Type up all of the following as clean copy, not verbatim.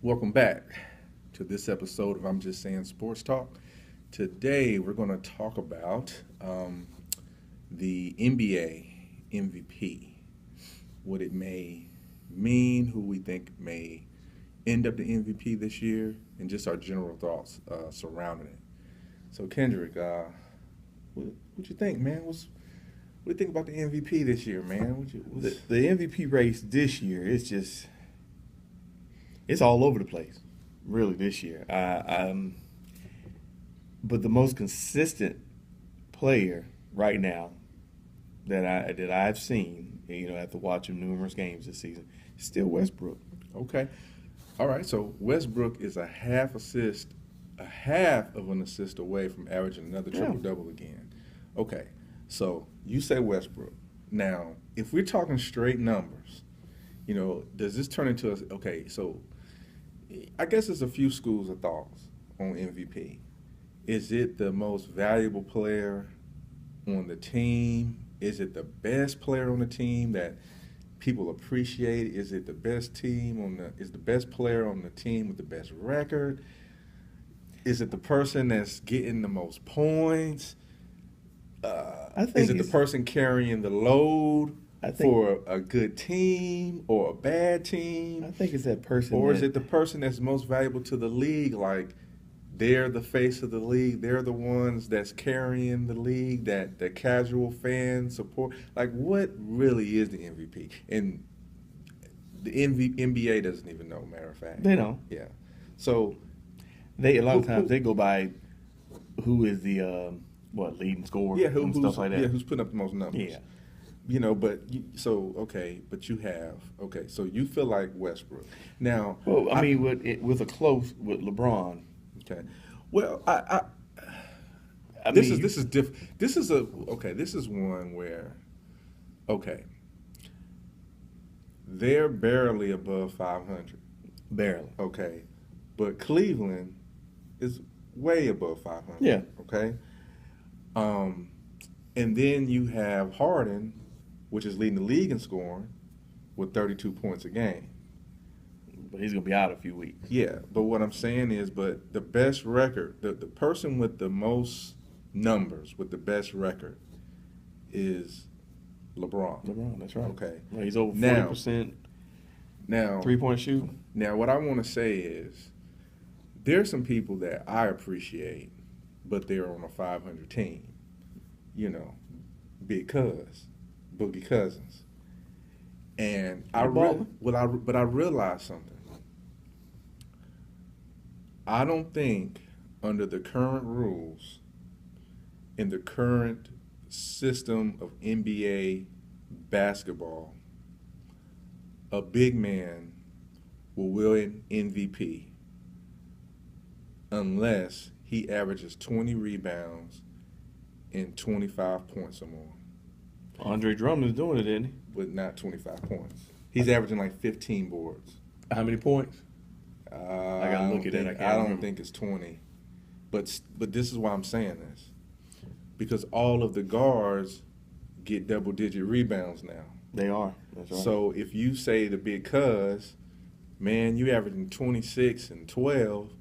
Welcome back to this episode of I'm Just Saying Sports Talk. Today we're going to talk about the NBA MVP, what it may mean, who we think may end up the MVP this year, and just our general thoughts surrounding it. So Kendrick, what you think, man? What do you think about the MVP this year, man? The MVP race this year is just it's all over the place, really this year. But the most consistent player right now that I've seen, after watching numerous games this season, is still Westbrook. Okay. All right. So Westbrook is a half of an assist away from averaging another triple double again. Okay. So you say Westbrook. Now, if we're talking straight numbers, does this turn into okay? So I guess there's a few schools of thoughts on MVP. Is it the most valuable player on the team? Is it the best player on the team that people appreciate? Is it the best is the best player on the team with the best record? Is it the person that's getting the most points? Is it the person carrying the load for a good team or a bad team? I think it's that person. Or is it the person that's most valuable to the league? Like, they're the face of the league. They're the ones that's carrying the league that the casual fans support. Like, what really is the MVP? And the NBA doesn't even know, matter of fact. They don't. Yeah. So a lot of times they go by who is the leading scorer and stuff like that. Yeah, who's putting up the most numbers. Yeah. But so you feel like Westbrook. Now, well, with LeBron. Okay. Well, this is different. This is one where, they're barely above 500. Barely. Okay. But Cleveland is way above 500. Yeah. Okay. And then you have Harden, which is leading the league in scoring with 32 points a game. But he's going to be out a few weeks. Yeah, but what I'm saying is, the best record, the person with the most numbers, with the best record, is LeBron. LeBron, that's right. Okay. Well, he's over 40% now, three-point shooting. Now, what I want to say is, there's some people that I appreciate, but they're on a 500 team. Boogie Cousins. And I realized something. I don't think under the current rules, in the current system of NBA basketball, a big man will win MVP unless he averages 20 rebounds and 25 points or more. Andre Drummond's doing it, isn't he? But not 25 points. He's averaging like 15 boards. How many points? I got to look at it. I don't think it's 20. But this is why I'm saying this. Because all of the guards get double-digit rebounds now. They are. That's right. So if you say the big cuz, man, you averaging 26 and 12,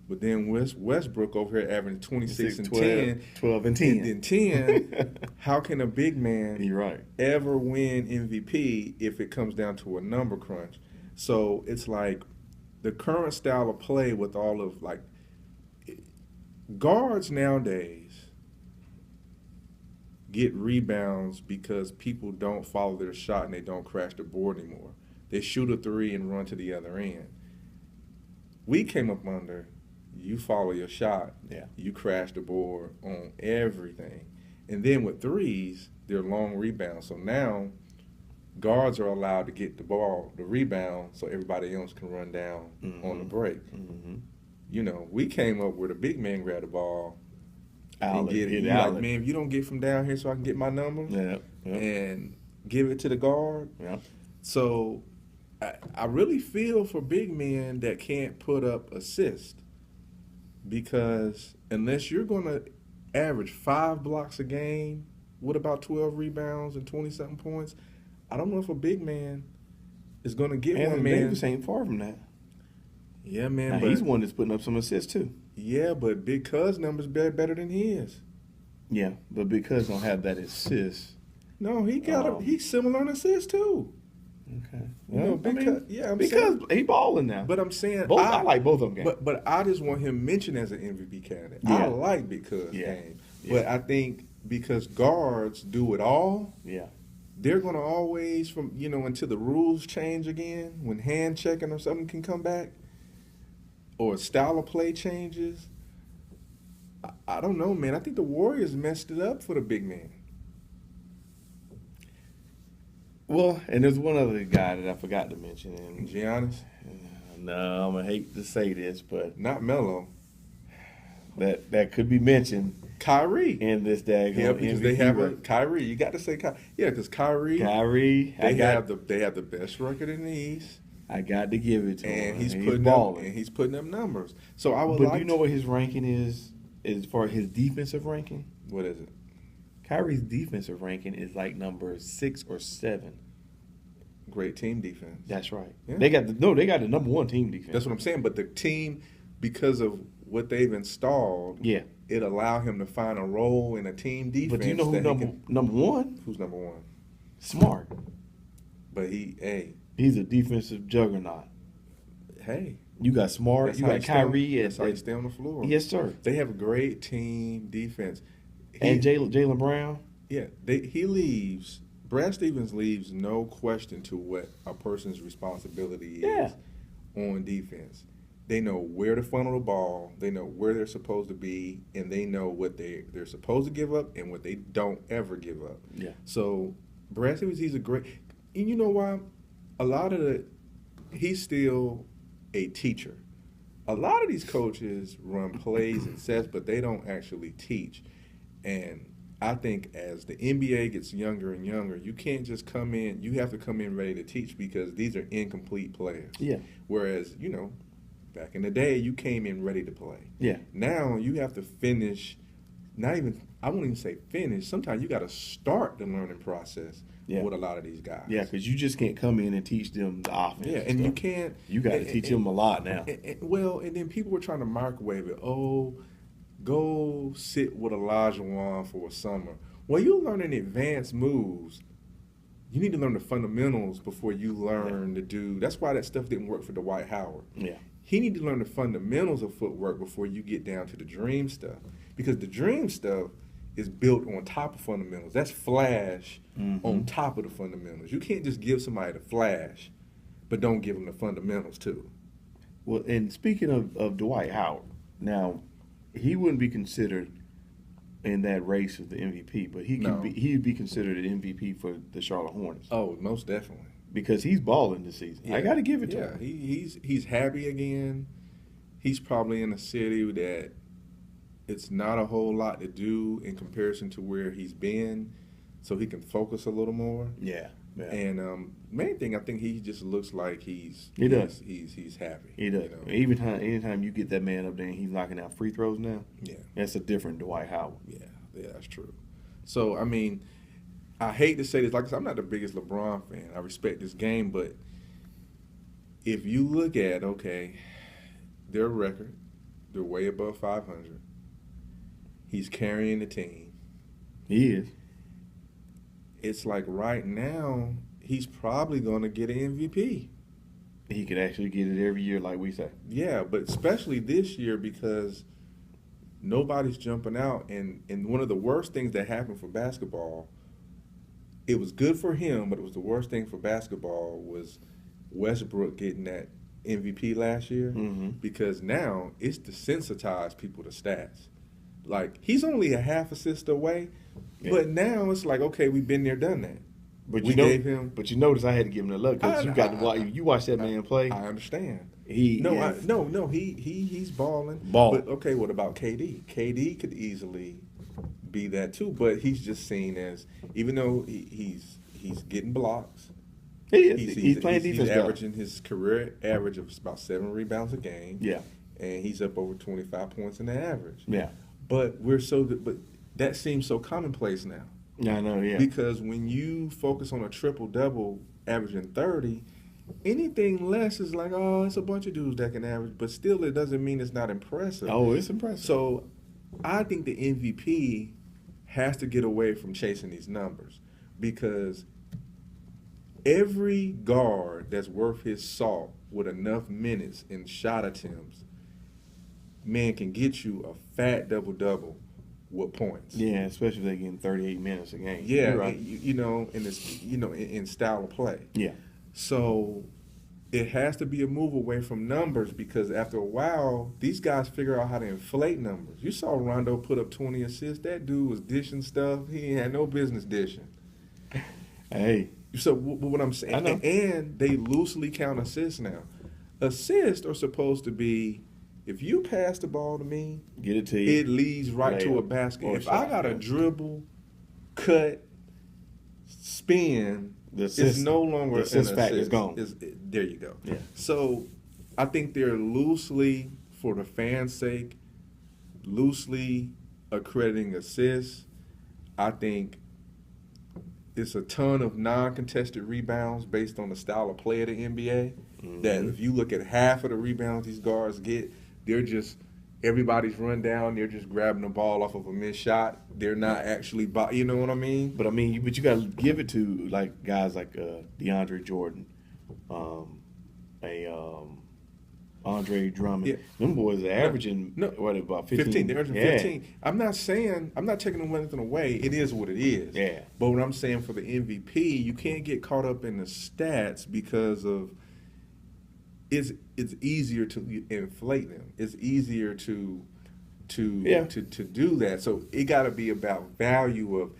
but then Westbrook over here averaging 26 and 10. 12 and 10. And then 10. How can a big man You're right. ever win MVP if it comes down to a number crunch? So it's like the current style of play with all of guards nowadays get rebounds because people don't follow their shot and they don't crash the board anymore. They shoot a three and run to the other end. We came up under, you follow your shot, you crash the board on everything. And then with threes, they're long rebounds. So now guards are allowed to get the rebound, so everybody else can run down on the break. Mm-hmm. We came up where the big man grabbed the ball and get it. Like, man, if you don't get from down here so I can get my number and give it to the guard. Yeah. So I really feel for big men that can't put up assists, because unless you're going to average 5 blocks a game with about 12 rebounds and 20-something points, I don't know if a big man is going to get one man. Davis ain't far from that. Yeah, man. Now but he's one that's putting up some assists too. yeah, but Big Cuz numbers better than his. Yeah, but because don't have that assist. No, he got he's similar on assists too. Okay. You know, I'm because saying, he balling now. but I'm saying both, I like both of them. But I just want him mentioned as an MVP candidate. Yeah. I like Big Cuz Yeah. game, Yeah. but I think because guards do it all, Yeah. they're gonna always until the rules change again, when hand checking or something can come back, or style of play changes. I don't know, man. I think the Warriors messed it up for the big man. Well, and there's one other guy that I forgot to mention. And Giannis, no, I'm gonna hate to say this, but not Melo. that could be mentioned Kyrie. in this daggone Yeah, because MVP they have a race. Kyrie. You got to say Kyrie. Yeah, because Kyrie. Kyrie, They have the best record in the East, I got to give it to and him. he's putting up numbers. So I would But like. do you know what his ranking is for his defensive ranking? What is it? Kyrie's defensive ranking is like number 6 or 7. Great team defense. That's right. Yeah. They got the number 1 team defense. That's what I'm saying. But the team, because of what they've installed, Yeah. it allowed him to find a role in a team defense. But do you know who number 1? Who's number 1? Smart. But He's a defensive juggernaut. hey, You got Smart. that's You how got you stay on- Kyrie. That's how you stay on the floor. Yes, sir. They have a great team defense. And Jaylen Brown. Yeah, he leaves. Brad Stevens leaves no question to what a person's responsibility is Yeah. on defense. They know where to funnel the ball. They know where they're supposed to be, and they know what they're supposed to give up and what they don't ever give up. Yeah. So Brad Stevens, he's a great. And you know why? He's still a teacher. A lot of these coaches run plays and sets, but they don't actually teach. And I think as the NBA gets younger and younger, you can't just come in. You have to come in ready to teach because these are incomplete players. Yeah. Whereas, back in the day, you came in ready to play. Yeah. Now you have to finish. I won't even say finish. Sometimes you got to start the learning process with a lot of these guys. Yeah, because you just can't come in and teach them the offense. Yeah, and you can't. You got to teach them a lot now. And then people were trying to microwave it. Oh, go sit with Olajuwon for a summer. Well, you're learning advanced moves. You need to learn the fundamentals before you learn to do. That's why that stuff didn't work for Dwight Howard. Yeah. He need to learn the fundamentals of footwork before you get down to the dream stuff. Because the dream stuff is built on top of fundamentals. That's flash on top of the fundamentals. You can't just give somebody the flash, but don't give them the fundamentals too. Well, and speaking of Dwight Howard, now he wouldn't be considered in that race of the MVP, but he'd be considered an MVP for the Charlotte Hornets. Oh, most definitely. Because he's balling this season. Yeah. I got to give it to him. He's happy again. He's probably in a city that it's not a whole lot to do in comparison to where he's been, so he can focus a little more. Yeah. And main thing, I think he just looks like he's He does. He's happy. He does. Anytime you get that man up there and he's knocking out free throws now, that's a different Dwight Howard. Yeah, that's true. So, I mean, I hate to say this. Like I said, I'm not the biggest LeBron fan. I respect this game, but if you look at, their record, they're way above 500. He's carrying the team. He is. It's like right now, he's probably going to get an MVP. He could actually get it every year, like we say. Yeah, but especially this year because nobody's jumping out. And one of the worst things that happened for basketball, it was good for him, but it was the worst thing for basketball was Westbrook getting that MVP last year because now it's desensitized people to stats. Like, he's only a half assist away, but now it's like, okay, we've been there, done that. But we gave him. But you notice I had to give him the luck because you watch that man play. I understand. He's balling. Balling. But okay, what about KD? KD could easily be that too, but he's just seen as, even though he's getting blocks. He is. He's playing defense. He's averaging his career average of about 7 rebounds a game. Yeah. And he's up over 25 points in the average. Yeah. But that seems so commonplace now. I know, yeah. Because when you focus on a triple-double averaging 30, anything less is like, oh, it's a bunch of dudes that can average, but still, it doesn't mean it's not impressive. Oh, it's impressive. So, I think the MVP has to get away from chasing these numbers because every guard that's worth his salt with enough minutes and shot attempts, man, can get you a fat double-double with points. Yeah, especially if they're getting 38 minutes a game. Yeah, right. you know, in this, you know, in style of play. Yeah. So it has to be a move away from numbers because after a while, these guys figure out how to inflate numbers. You saw Rondo put up 20 assists. That dude was dishing stuff he had no business dishing. Hey. So what I'm saying, I know. And they loosely count assists now. Assists are supposed to be, if you pass the ball to me, get it to you. It leads right to a basket. If I got a dribble, cut, spin, it's no longer the assist fact is gone. There you go. Yeah. So I think they're loosely, for the fans' sake, loosely accrediting assists. I think it's a ton of non-contested rebounds based on the style of play of the NBA. Mm-hmm. That if you look at half of the rebounds these guards get, they're just everybody's run down. They're just grabbing the ball off of a missed shot. They're not actually, you know what I mean? But you got to give it to like guys like DeAndre Jordan, Andre Drummond. Yeah. Them boys are averaging about 15. They're averaging 15. I'm not taking anything away. It is what it is. Yeah. But what I'm saying for the MVP, you can't get caught up in the stats because of it's easier to inflate them. It's easier to do that. So it got to be about value of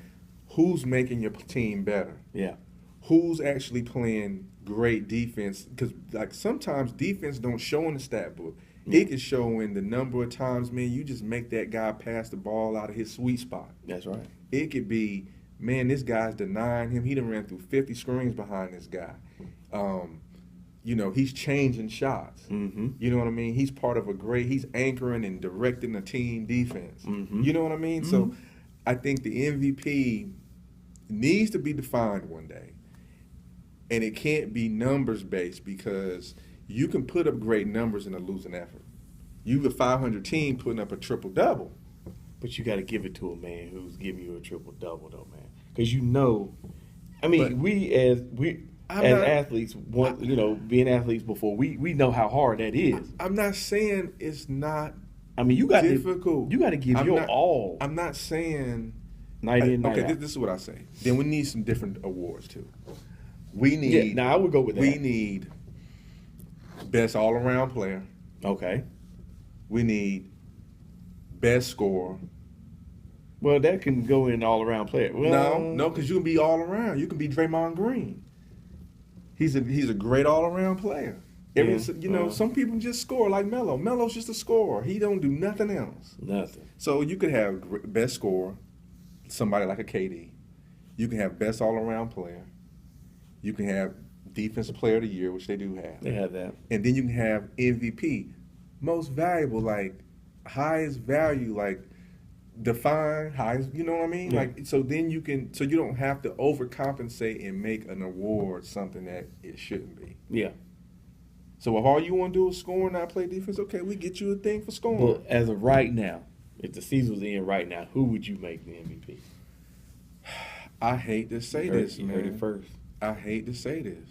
who's making your team better. Yeah. Who's actually playing great defense, because like sometimes defense don't show in the stat book. Yeah. It can show in the number of times, man, you just make that guy pass the ball out of his sweet spot. That's right. It could be, man, this guy's denying him. He done ran through 50 screens behind this guy. You know, he's changing shots. Mm-hmm. You know what I mean? He's part of he's anchoring and directing the team defense. Mm-hmm. You know what I mean? Mm-hmm. So I think the MVP needs to be defined one day. And it can't be numbers-based because you can put up great numbers in a losing effort. You a 500 team putting up a triple-double. But you got to give it to a man who's giving you a triple-double, though, man. Because you know, I mean, as athletes, being athletes before, we know how hard that is. I'm not saying it's not. I mean, you got difficult. You got to give your all. I'm not saying. Night in, night out. This is what I say. Then we need some different awards too. We need. Yeah, now I would go with that. We need best all-around player. Okay. We need best scorer. Well, that can go in all-around player. Well, no, because you can be all-around. You can be Draymond Green. He's a great all-around player. Some people just score like Melo. Melo's just a scorer. He don't do nothing else. Nothing. So you could have best scorer, somebody like a KD. You can have best all-around player. You can have defensive player of the year, which they do have. They have that. And then you can have MVP, most valuable, like highest value, like define highest. You know what I mean? Yeah. Like so you don't have to overcompensate and make an award something that it shouldn't be. Yeah. So if all you want to do is score and not play defense, okay, we get you a thing for scoring. But as of right now, if the season was in right now, who would you make the MVP? I hate to say this, man. You heard it first. I hate to say this.